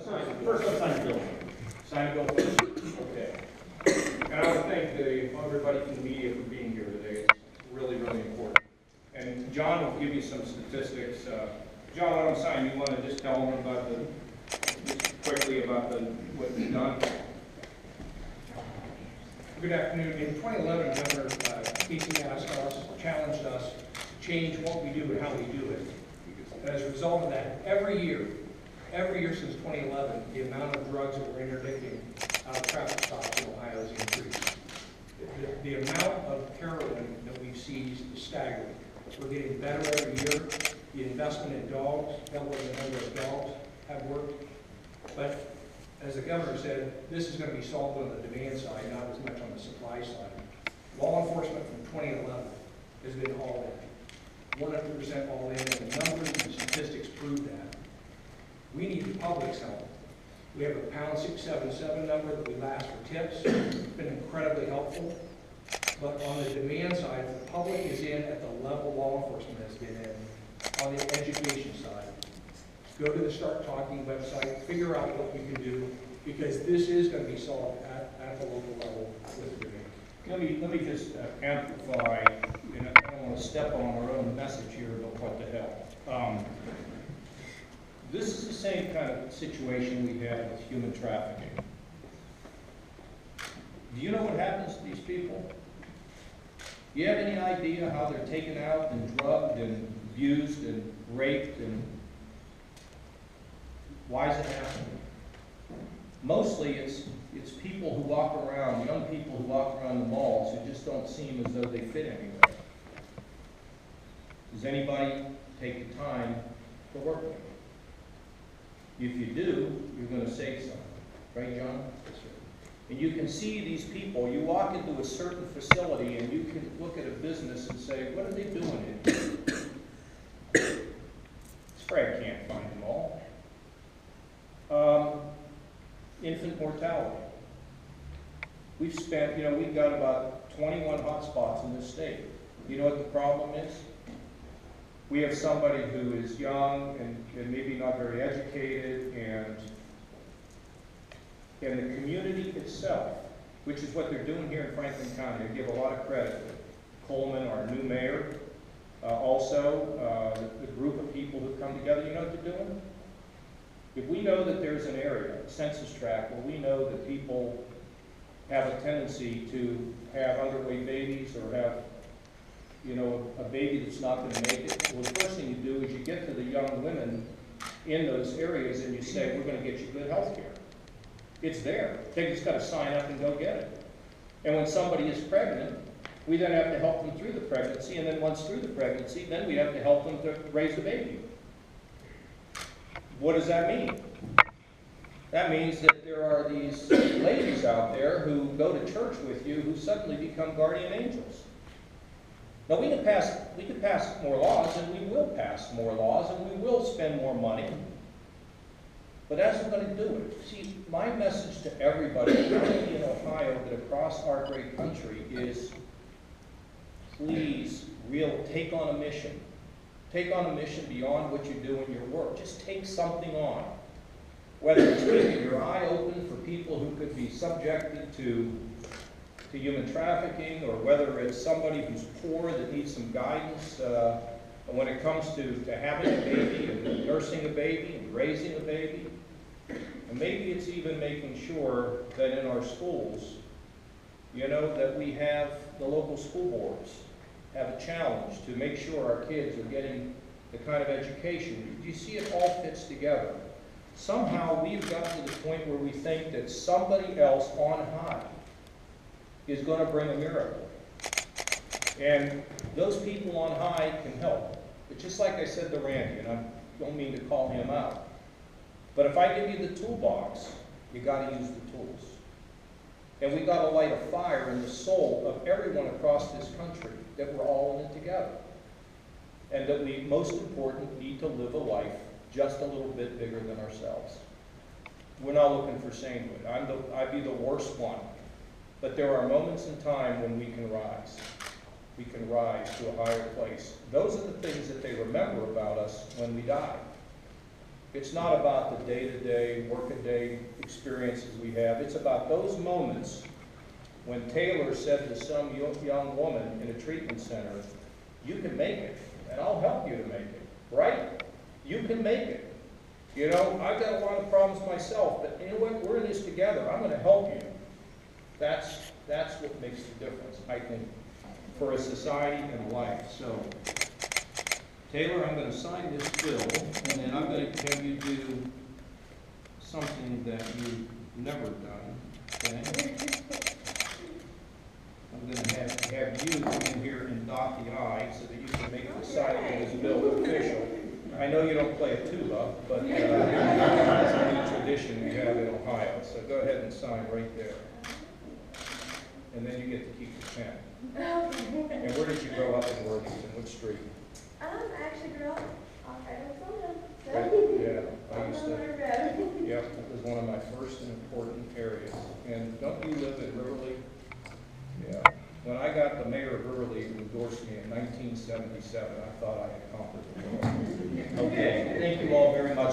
First, let's sign the bill. Sign the bill first. Okay. And I want to thank everybody from the media for being here today. It's really, really important. And John will give you some statistics. John, I don't sign. You want to just tell them about just quickly about what you've done? Good afternoon. In 2011, Governor Kasich asked us, challenged us to change what we do and how we do it. And as a result of that, every year since 2011, the amount of drugs that we're interdicting out of traffic stops in Ohio has increased. The amount of heroin that we've seized is staggering. We're getting better every year. The investment in dogs, doubling the number of dogs, have worked. But as the governor said, this is going to be solved on the demand side, not as much on the supply side. Law enforcement from 2011 has been all in, 100% all in, and the numbers and statistics prove that. We need the public's help. We have a pound 677 number that we ask for tips. It's been incredibly helpful. But on the demand side, the public is in at the level law enforcement has been in. On the education side, go to the Start Talking website, figure out what you can do, because this is going to be solved at the local level with the demand. Let me just amplify. I don't want to step on our own message here, but what the hell. This is the same kind of situation we have with human trafficking. Do you know what happens to these people? Do you have any idea how they're taken out and drugged and abused and raped, and why is it happening? Mostly it's people who walk around, young people who walk around the malls who just don't seem as though they fit anywhere. Does anybody take the time to work with them? If you do, you're going to save something. Right, John? Yes, sir. And you can see these people. You walk into a certain facility and you can look at a business and say, what are they doing here? Fred can't find them all. Infant mortality. We've spent, we've got about 21 hotspots in this state. You know what the problem is? We have somebody who is young and maybe not very educated, and the community itself, which is what they're doing here in Franklin County. I give a lot of credit to Coleman, our new mayor, also the group of people who come together. You know what they're doing? If we know that there's an area, a census tract, where we know that people have a tendency to have underweight babies or have a baby that's not going to make it, well, the first thing you do is you get to the young women in those areas and you say, we're going to get you good health care. It's there. They just got to sign up and go get it. And when somebody is pregnant, we then have to help them through the pregnancy, and then once through the pregnancy, then we have to help them to raise the baby. What does that mean? That means that there are these ladies out there who go to church with you who suddenly become guardian angels. Now, we can pass more laws, and we will pass more laws, and we will spend more money. But as we're going to do it, see, my message to everybody, not only in Ohio, but across our great country, is please take on a mission. Take on a mission beyond what you do in your work. Just take something on. Whether it's keeping your eye open for people who could be subjected to human trafficking, or whether it's somebody who's poor that needs some guidance when it comes to having a baby and nursing a baby and raising a baby. And maybe it's even making sure that in our schools, that we have the local school boards have a challenge to make sure our kids are getting the kind of education. You see, it all fits together. Somehow we've gotten to the point where we think that somebody else on high is going to bring a miracle. And those people on high can help. But just like I said to Randy, and I don't mean to call him out, but if I give you the toolbox, you got to use the tools. And we got to light a fire in the soul of everyone across this country that we're all in it together. And that we, most important, need to live a life just a little bit bigger than ourselves. We're not looking for sainthood. I'd be the worst one. But there are moments in time when we can rise. We can rise to a higher place. Those are the things that they remember about us when we die. It's not about the day-to-day, work-a-day experiences we have. It's about those moments when Taylor said to some young woman in a treatment center, you can make it, and I'll help you to make it, right? You can make it. You know, I've got a lot of problems myself, but you know what? We're in this together. I'm going to help you. That's what makes the difference, I think, for a society and life. So, Taylor, I'm going to sign this bill, and then I'm going to have you do something that you've never done. Okay? I'm going to have you come in here and dot the I so that you can make the signing of this bill official. I know you don't play a tuba, but that's a neat tradition we have in Ohio. So go ahead and sign right there. And then you get to keep the pen. And where did you grow up in Worthington? Which street? I actually grew up off Arizona. Right, yeah, I used to. Yep, it was one of my first and important areas. And don't you live in Riverly? Yeah. When I got the mayor of Riverly who endorsed me in 1977, I thought I had conquered the world. Okay, thank you all very much.